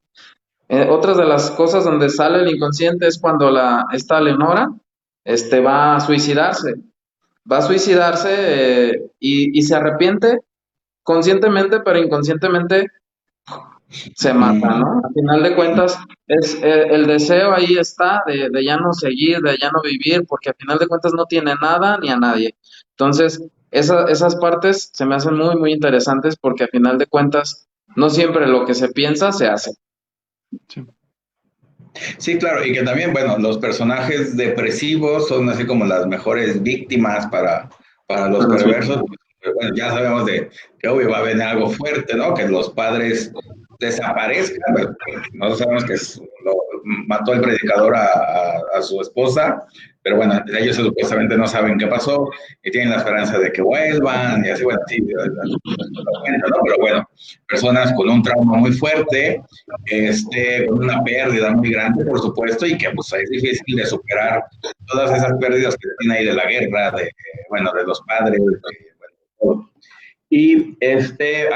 Otras de las cosas donde sale el inconsciente es cuando esta Leonora va a suicidarse. Va a suicidarse y se arrepiente conscientemente, pero inconscientemente se mata, ¿no? Al final de cuentas, es el deseo ahí está de ya no seguir, de ya no vivir, porque al final de cuentas no tiene nada ni a nadie. Entonces, esas partes se me hacen muy, muy interesantes porque al final de cuentas, no siempre lo que se piensa se hace. Sí. Sí, claro, y que también, bueno, los personajes depresivos son así como las mejores víctimas para los perversos. Pero bueno, ya sabemos de que obvio va a venir algo fuerte, ¿no? Que los padres desaparezcan. Bueno, nosotros sabemos que mató el predicador a su esposa, pero bueno, ellos supuestamente no saben qué pasó y tienen la esperanza de que vuelvan y así, bueno, sí, ¿no? Pero bueno, personas con un trauma muy fuerte, con una pérdida muy grande, por supuesto, y que pues es difícil de superar todas esas pérdidas que tiene ahí de la guerra, bueno, de los padres, bueno, y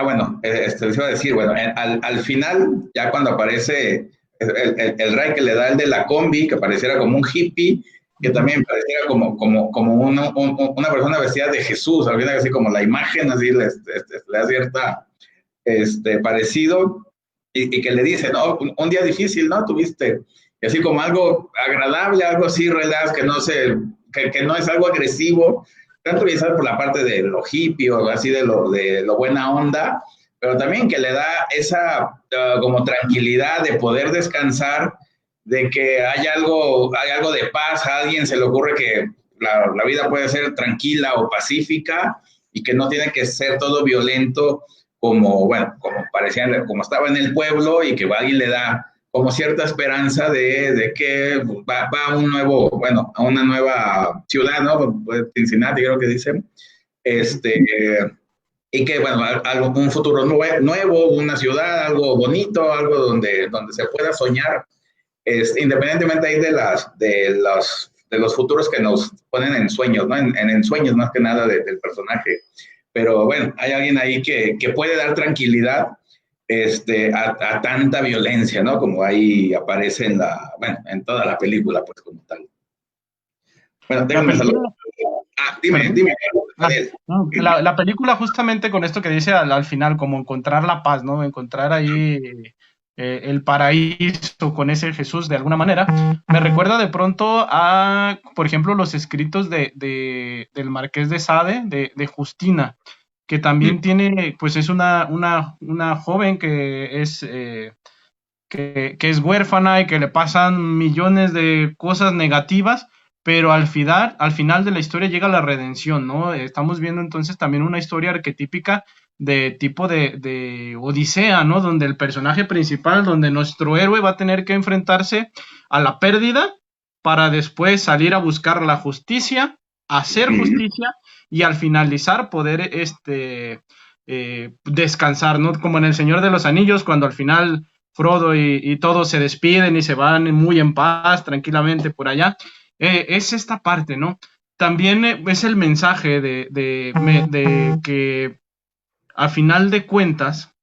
bueno, les iba a decir, bueno, al final, ya cuando aparece el Ray que le da el de la combi, que pareciera como un hippie, que también pareciera como una persona vestida de Jesús, así como la imagen, así le da cierta parecido, y que le dice, no, un día difícil, ¿no? Tuviste, y así como algo agradable, algo así, relax, que no es algo agresivo, tanto quizás por la parte de lo hippie o así de lo buena onda, pero también que le da esa como tranquilidad de poder descansar, de que hay algo de paz, a alguien se le ocurre que la vida puede ser tranquila o pacífica y que no tiene que ser todo violento como parecía, como estaba en el pueblo, y que alguien le da como cierta esperanza de que va a una nueva ciudad, ¿no? Cincinnati, creo que dicen, y que, bueno, un futuro nuevo, una ciudad, algo bonito, algo donde se pueda soñar, independientemente ahí de los futuros que nos ponen en sueños, ¿no? En sueños más que nada del personaje. Pero bueno, hay alguien ahí que puede dar tranquilidad a tanta violencia, ¿no? Como ahí aparece en toda la película, pues como tal. Bueno, La déjame saludar. película, Dime, perdón. dime, Ah, Daniel. no, la película justamente con esto que dice al final, como encontrar la paz, ¿no? Encontrar ahí el paraíso con ese Jesús de alguna manera, me recuerda de pronto a, por ejemplo, los escritos del Marqués de Sade, de Justina, que también tiene, pues es una joven que es huérfana y que le pasan millones de cosas negativas, pero al final de la historia llega la redención, ¿no? Estamos viendo entonces también una historia arquetípica de tipo de Odisea, ¿no? Donde el personaje principal, donde nuestro héroe va a tener que enfrentarse a la pérdida para después salir a buscar la justicia, hacer justicia y al finalizar poder descansar, ¿no? Como en El Señor de los Anillos, cuando al final Frodo y todos se despiden y se van muy en paz, tranquilamente por allá. Es esta parte, ¿no? También es el mensaje de que a final de cuentas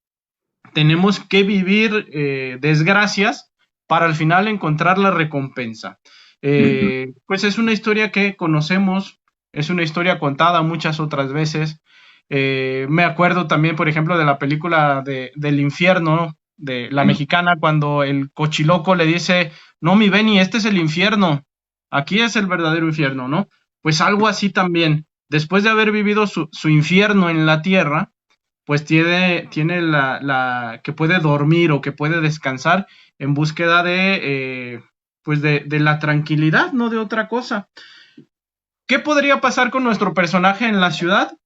tenemos que vivir desgracias para al final encontrar la recompensa. Pues es una historia que conocemos, es una historia contada muchas otras veces. Me acuerdo también, por ejemplo, de la película del infierno, de la mexicana, cuando el cochiloco le dice, no, mi Benny, este es el infierno, aquí es el verdadero infierno, ¿no? Pues algo así también. Después de haber vivido su infierno en la tierra, pues tiene que puede dormir o que puede descansar en búsqueda pues de la tranquilidad, no de otra cosa. ¿Qué podría pasar con nuestro personaje en la ciudad?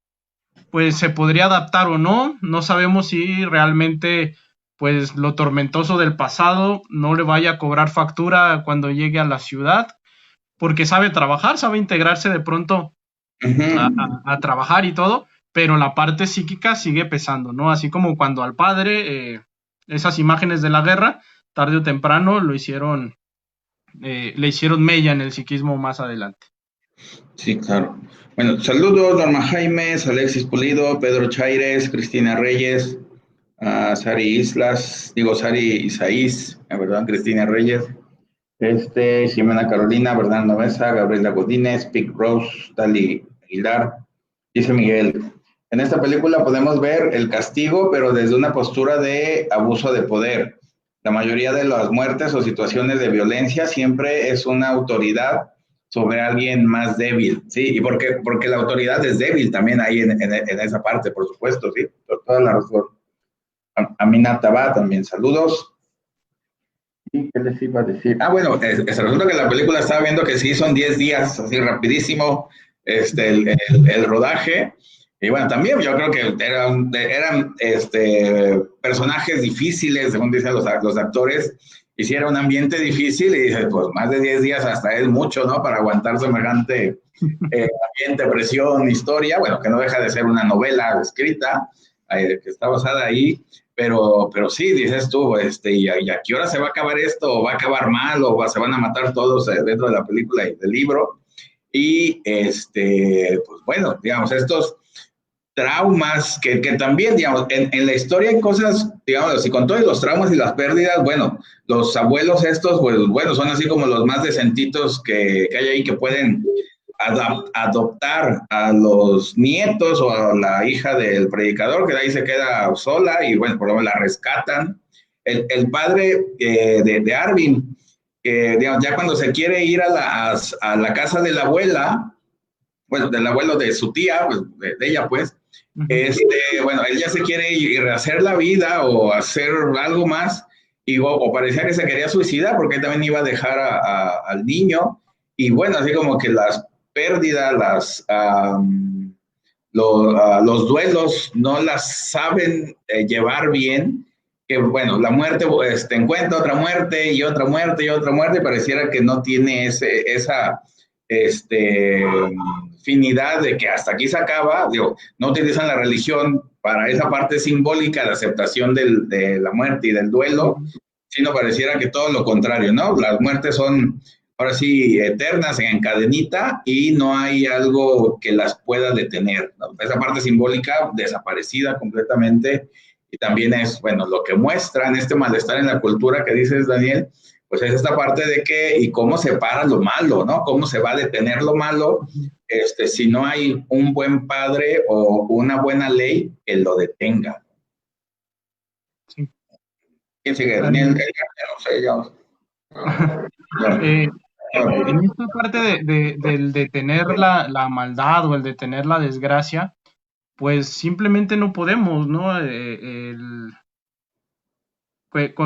Pues se podría adaptar o no, no sabemos si realmente pues lo tormentoso del pasado no le vaya a cobrar factura cuando llegue a la ciudad, porque sabe trabajar, sabe integrarse de pronto a trabajar y todo, pero la parte psíquica sigue pesando, ¿no? Así como cuando al padre esas imágenes de la guerra, tarde o temprano le hicieron mella en el psiquismo más adelante. Sí, claro. Bueno, saludos, Norma Jaimes, Alexis Pulido, Pedro Chaires, Cristina Reyes, Sari Isaís, ¿verdad? Cristina Reyes, Ximena Carolina, Bernardo Mesa, Gabriela Godínez, Pic Rose, Dali Aguilar, dice Miguel. En esta película podemos ver el castigo, pero desde una postura de abuso de poder. La mayoría de las muertes o situaciones de violencia siempre es una autoridad sobre alguien más débil, ¿sí? Y porque la autoridad es débil también ahí en esa parte, por supuesto, ¿sí? Toda la razón. Amina Tabá también, saludos. ¿Y qué les iba a decir? Bueno, resulta que la película estaba viendo que sí son 10 días, así rapidísimo, el rodaje. Y bueno, también yo creo que eran personajes difíciles, según dicen los actores, hiciera un ambiente difícil y dices, pues más de 10 días hasta es mucho, ¿no? Para aguantar semejante ambiente, presión, historia, bueno, que no deja de ser una novela escrita, que está basada ahí, pero sí, dices tú, ¿y a qué hora se va a acabar esto? ¿O va a acabar mal? ¿O se van a matar todos dentro de la película y del libro? Y, pues bueno, digamos, estos traumas que también, digamos, en la historia hay cosas, digamos, y con todos los traumas y las pérdidas, bueno, los abuelos estos, pues bueno, son así como los más decentitos que hay ahí que pueden adoptar a los nietos o a la hija del predicador, que de ahí se queda sola y bueno, por lo menos la rescatan. El padre de Arvin, que digamos, ya cuando se quiere ir a la casa de la abuela, bueno, del abuelo de su tía, pues, de ella pues, bueno, él ya se quiere ir a rehacer la vida o hacer algo más, o parecía que se quería suicidar porque él también iba a dejar al niño, y bueno, así como que las pérdidas, los duelos no las saben llevar bien, que bueno, la muerte encuentra otra muerte y otra muerte y otra muerte, y pareciera que no tiene esa finidad de que hasta aquí se acaba, digo, no utilizan la religión para esa parte simbólica de aceptación de la muerte y del duelo, sino pareciera que todo lo contrario, ¿no? Las muertes son ahora sí eternas en cadenita y no hay algo que las pueda detener, ¿no? Esa parte simbólica desaparecida completamente, y también es, bueno, lo que muestran este malestar en la cultura que dices, Daniel, pues es esta parte de que, y cómo se para lo malo, ¿no? Cómo se va a detener lo malo, si no hay un buen padre o una buena ley que lo detenga. Sí. ¿Quién sigue? Daniel, no sé, en esta parte del detener la maldad o el detener la desgracia, pues simplemente no podemos, ¿no?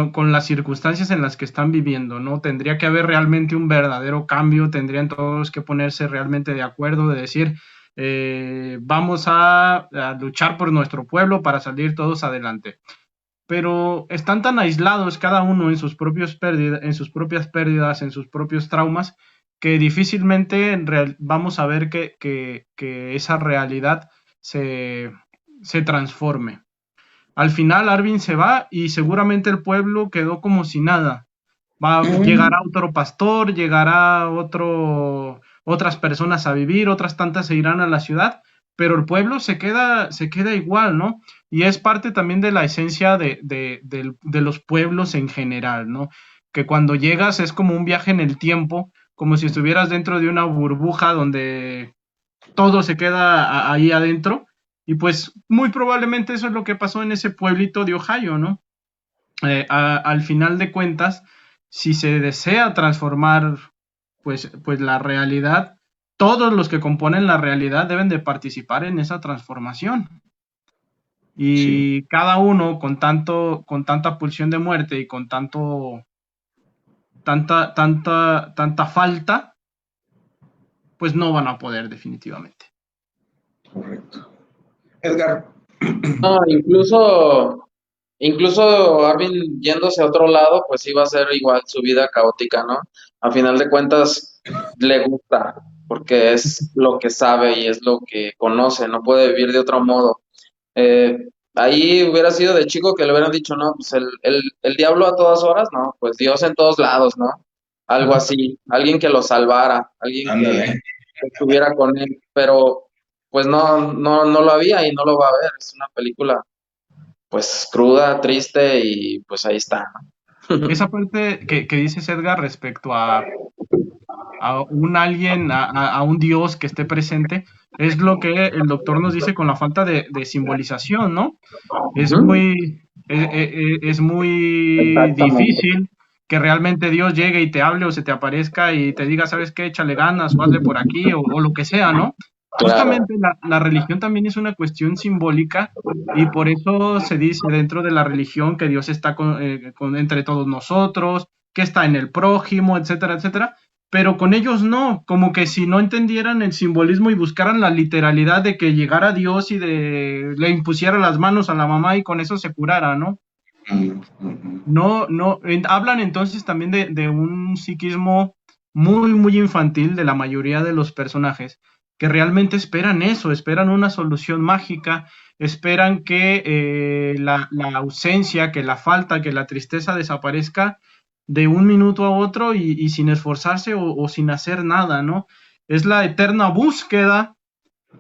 Con las circunstancias en las que están viviendo, ¿no? Tendría que haber realmente un verdadero cambio, tendrían todos que ponerse realmente de acuerdo, de decir, vamos a luchar por nuestro pueblo para salir todos adelante. Pero están tan aislados cada uno en sus propias pérdidas, en sus propios traumas, que difícilmente vamos a ver que esa realidad se transforme. Al final Arvin se va y seguramente el pueblo quedó como si nada. Llegará otro pastor, llegará otras personas a vivir, otras tantas se irán a la ciudad, pero el pueblo se queda igual, ¿no? Y es parte también de la esencia de los pueblos en general, ¿no? Que cuando llegas es como un viaje en el tiempo, como si estuvieras dentro de una burbuja donde todo se queda ahí adentro. Y pues muy probablemente eso es lo que pasó en ese pueblito de Ohio, ¿no? Al final de cuentas, si se desea transformar pues la realidad, todos los que componen la realidad deben de participar en esa transformación. Y sí, cada uno con tanta pulsión de muerte y con tanta falta, pues no van a poder definitivamente. Correcto. Edgar. No, incluso Arvin yéndose a otro lado, pues iba a ser igual su vida caótica, ¿no? A final de cuentas, le gusta, porque es lo que sabe y es lo que conoce, no puede vivir de otro modo. Eh, Ahí hubiera sido de chico que le hubieran dicho, no, pues el diablo a todas horas, no, pues Dios en todos lados, ¿no? Algo así, alguien que lo salvara, alguien que estuviera con él, pero pues no lo había y no lo va a ver, es una película pues cruda, triste y pues ahí está, ¿no? Esa parte que dices, Edgar, respecto a un alguien, a un Dios que esté presente, es lo que el doctor nos dice con la falta de simbolización, ¿no? Es muy, es muy Exactamente. difícil que realmente Dios llegue y te hable o se te aparezca y te diga, ¿sabes qué? Échale ganas o hazle por aquí o lo que sea, ¿no? Claro. Justamente la religión también es una cuestión simbólica y por eso se dice dentro de la religión que Dios está entre todos nosotros, que está en el prójimo, etcétera, etcétera, pero con ellos no, como que si no entendieran el simbolismo y buscaran la literalidad de que llegara Dios y le impusiera las manos a la mamá y con eso se curara, ¿no? No, hablan entonces también de un psiquismo muy, muy infantil de la mayoría de los personajes, que realmente esperan eso, esperan una solución mágica, esperan que la ausencia, que la falta, que la tristeza desaparezca de un minuto a otro y sin esforzarse o sin hacer nada, ¿no? Es la eterna búsqueda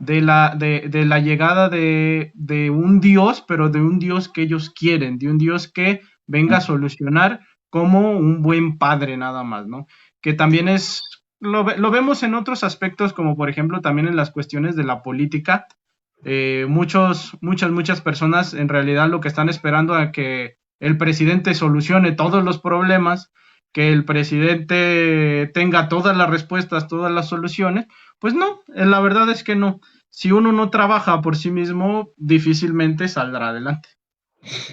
de la llegada de un Dios, pero de un Dios que ellos quieren, de un Dios que venga a solucionar como un buen padre nada más, ¿no? Que también lo vemos en otros aspectos, como por ejemplo también en las cuestiones de la política. Muchas personas en realidad lo que están esperando a que el presidente solucione todos los problemas, que el presidente tenga todas las respuestas, todas las soluciones, pues no, la verdad es que no. Si uno no trabaja por sí mismo, difícilmente saldrá adelante.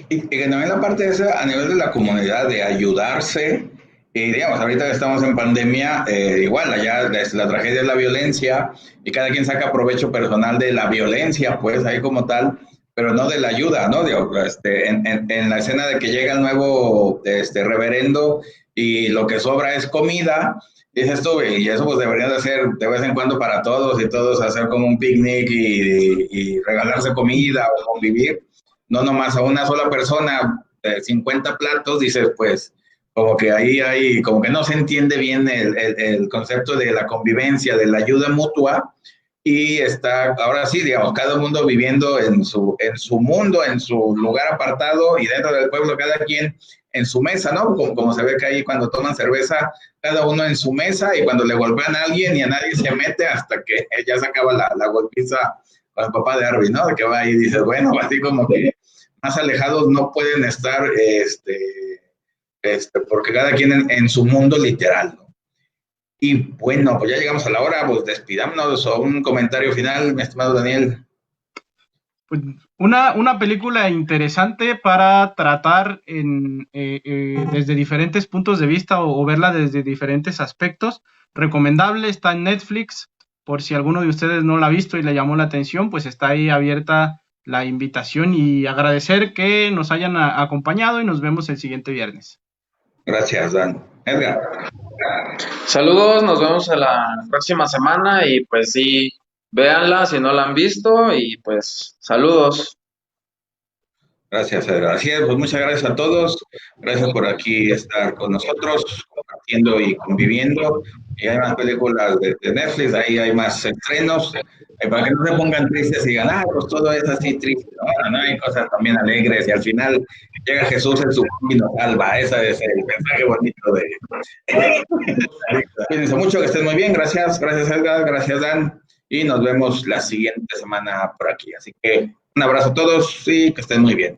Y que también la parte esa a nivel de la comunidad, de ayudarse, y digamos, ahorita que estamos en pandemia, igual, allá la tragedia es la violencia, y cada quien saca provecho personal de la violencia, pues, ahí como tal, pero no de la ayuda, ¿no? Digo, en la escena de que llega el nuevo reverendo y lo que sobra es comida, dices tú, y eso pues deberían de hacer de vez en cuando para todos y todos hacer como un picnic y regalarse comida o convivir, no nomás a una sola persona, 50 platos, dices, pues, como que ahí hay, como que no se entiende bien el concepto de la convivencia, de la ayuda mutua, y está, ahora sí, digamos, cada mundo viviendo en su mundo, en su lugar apartado, y dentro del pueblo cada quien en su mesa, ¿no? Como se ve que ahí cuando toman cerveza, cada uno en su mesa, y cuando le golpean a alguien y a nadie se mete hasta que ya se acaba la golpiza con el papá de Arby, ¿no? Que va ahí y dice, bueno, así como que más alejados no pueden estar, porque cada quien en su mundo literal, ¿no? Y bueno, pues ya llegamos a la hora, pues despidámonos, o un comentario final, mi estimado Daniel. Pues una película interesante para tratar desde diferentes puntos de vista o verla desde diferentes aspectos. Recomendable, está en Netflix. Por si alguno de ustedes no la ha visto y le llamó la atención, pues está ahí abierta la invitación, y agradecer que nos hayan acompañado, y nos vemos el siguiente viernes. Gracias, Dan. Edgar. Saludos, nos vemos en la próxima semana y pues sí, véanla si no la han visto y pues saludos. Gracias, Edgar. Así es, pues muchas gracias a todos. Gracias por aquí estar con nosotros, compartiendo y conviviendo. Y hay más películas de Netflix, ahí hay más estrenos. Para que no se pongan tristes y digan, pues todo es así triste. No, hay cosas también alegres. Y al final llega Jesús en su combi y nos salva. Ese es el mensaje bonito de. Cuídense mucho, que estén muy bien. Gracias, gracias Edgar, gracias Dan. Y nos vemos la siguiente semana por aquí. Así que un abrazo a todos y que estén muy bien.